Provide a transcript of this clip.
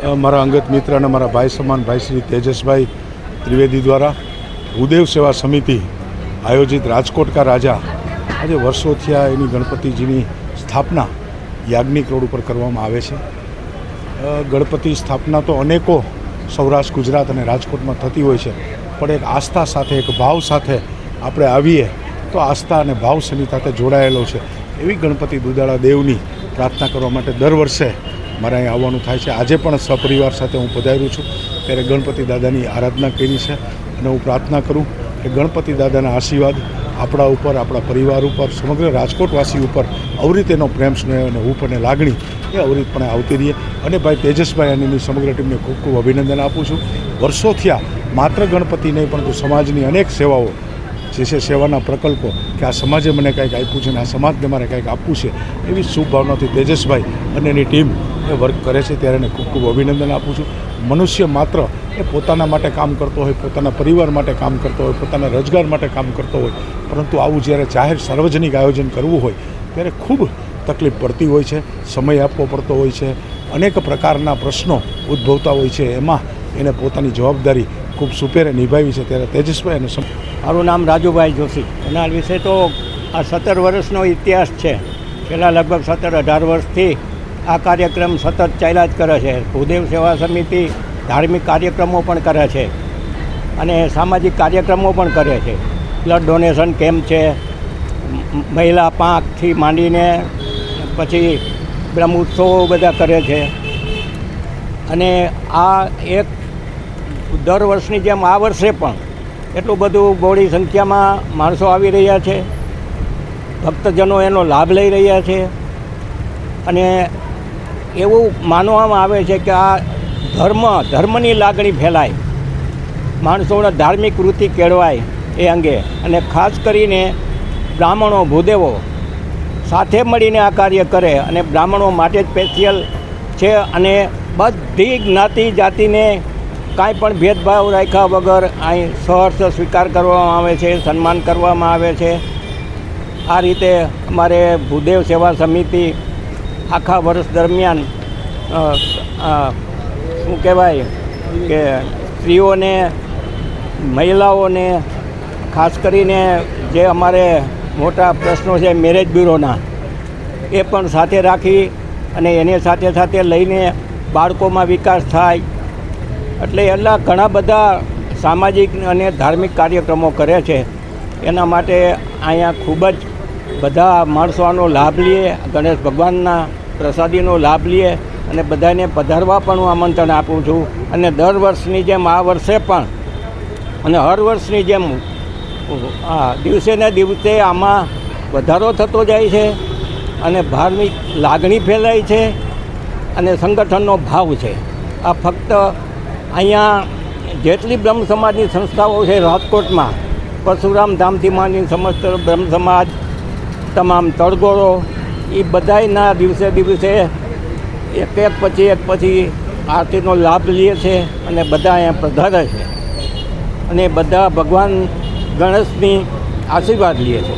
મારા અંગત મિત્ર અને મારા ભાઈ સમાન ભાઈ શ્રી તેજસભાઈ ત્રિવેદી દ્વારા ભૂદેવ સેવા સમિતિ આયોજિત રાજકોટ કા રાજા આજે વર્ષોથી આ એની ગણપતિજીની સ્થાપના યાજ્ઞિક રોડ ઉપર કરવામાં આવે છે। ગણપતિ સ્થાપના તો અનેકો સૌરાષ્ટ્ર ગુજરાત અને રાજકોટમાં થતી હોય છે, પણ એક આસ્થા સાથે એક ભાવ સાથે આપણે આવીએ તો આસ્થા અને ભાવ શેની સાથે જોડાયેલો છે એવી ગણપતિ દુદાળા દેવની પ્રાર્થના કરવા માટે દર વર્ષે મારે અહીં આવવાનું થાય છે। આજે પણ સપરિવાર સાથે હું પધાર્યું છું ત્યારે ગણપતિ દાદાની આરાધના કરી છે અને હું પ્રાર્થના કરું કે ગણપતિ દાદાના આશીર્વાદ આપણા ઉપર, આપણા પરિવાર ઉપર, સમગ્ર રાજકોટવાસી ઉપર અવરીતેનો પ્રેમ સ્નેહ અને હૂંફ અને લાગણી એ અવરીતપણે આવતી રહીએ। અને ભાઈ તેજસભાઈ અને એની સમગ્ર ટીમને ખૂબ ખૂબ અભિનંદન આપું છું। વર્ષોથી આ માત્ર ગણપતિ નહીં પરંતુ સમાજની અનેક સેવાઓ જે છે, સેવાના પ્રકલ્પો કે આ સમાજે મને કંઈક આપ્યું છે અને આ સમાજને મારે કંઈક આપવું છે એવી શુભ ભાવનાથી તેજસભાઈ અને એની ટીમ એ વર્ક કરે છે ત્યારે એને ખૂબ ખૂબ અભિનંદન આપું છું। મનુષ્ય માત્ર એ પોતાના માટે કામ કરતો હોય, પોતાના પરિવાર માટે કામ કરતો હોય, પોતાના રોજગાર માટે કામ કરતો હોય, પરંતુ આવું જ્યારે જાહેર સાર્વજનિક આયોજન કરવું હોય ત્યારે ખૂબ તકલીફ પડતી હોય છે, સમય આપવો પડતો હોય છે, અનેક પ્રકારના પ્રશ્નો ઉદ્ભવતા હોય છે, એમાં એને પોતાની જવાબદારી ખૂબ સુપેરે નિભાવી છે। ત્યારે તેજસભાઈ અને મારું નામ રાજુભાઈ જોશી। એના વિશે તો આ 17 વર્ષનો ઇતિહાસ છે। છેલ્લા લગભગ 17-18 વર્ષથી આ કાર્યક્રમ સતત ચાલ્યા જ કરે છે। ભૂદેવ સેવા સમિતિ ધાર્મિક કાર્યક્રમો પણ કરે છે અને સામાજિક કાર્યક્રમો પણ કરે છે। બ્લડ ડોનેશન કેમ્પ છે, મહિલા પાંખથી માંડીને પછી બ્રહ્મોત્સવો બધા કરે છે। અને આ એક દર વર્ષની જેમ આ વર્ષે પણ એટલું બધું બહોળી સંખ્યામાં માણસો આવી રહ્યા છે, ભક્તજનો એનો લાભ લઈ રહ્યા છે। અને એવું માનવામાં આવે છે કે આ ધર્મની લાગણી ફેલાય, માણસોને ધાર્મિક વૃત્તિ કેળવાય એ અંગે, અને ખાસ કરીને બ્રાહ્મણો ભૂદેવો સાથે મળીને આ કાર્ય કરે અને બ્રાહ્મણો માટે જ સ્પેશિયલ છે અને બધી જ્ઞાતિ જાતિને કાંઈ પણ ભેદભાવ રાખ્યા વગર અહીં સહર્ષ સ્વીકાર કરવામાં આવે છે, સન્માન કરવામાં આવે છે। આ રીતે અમારે ભૂદેવ સેવા સમિતિ આખા વર્ષ દરમિયાન શું કહેવાય કે સ્ત્રીઓને, મહિલાઓને, ખાસ કરીને જે અમારે મોટા પ્રશ્નો છે મેરેજ બ્યુરોના, એ પણ સાથે રાખી અને એની સાથે સાથે લઈને બાળકોમાં વિકાસ થાય, એટલે એટલા ઘણા બધા સામાજિક અને ધાર્મિક કાર્યક્રમો કરે છે। એના માટે અહીંયા ખૂબ જ બધા માણસો આનો લાભ લે, ગણેશ ભગવાનના પ્રસાદીનો લાભ લે અને બધાને પધારવા પણ હું આમંત્રણ આપું છું। અને દર વર્ષની જેમ આ વર્ષે પણ અને હર વર્ષની જેમ દિવસે ને દિવસે આમાં વધારો થતો જાય છે અને ધાર્મિક લાગણી ફેલાય છે અને સંગઠનનો ભાવ છે। આ ફક્ત અહીંયા જેટલી બ્રહ્મ સમાજની સંસ્થાઓ છે રાજકોટમાં, પરશુરામ ધામથી માંડીને સમસ્ત બ્રહ્મ સમાજ, તમામ તળગોળો, એ બધાયના દિવસે દિવસે એક પછી આરતીનો લાભ લે છે અને બધા અહીંયા પધારે છે અને બધા ભગવાન ગણેશની આશીર્વાદ લે છે।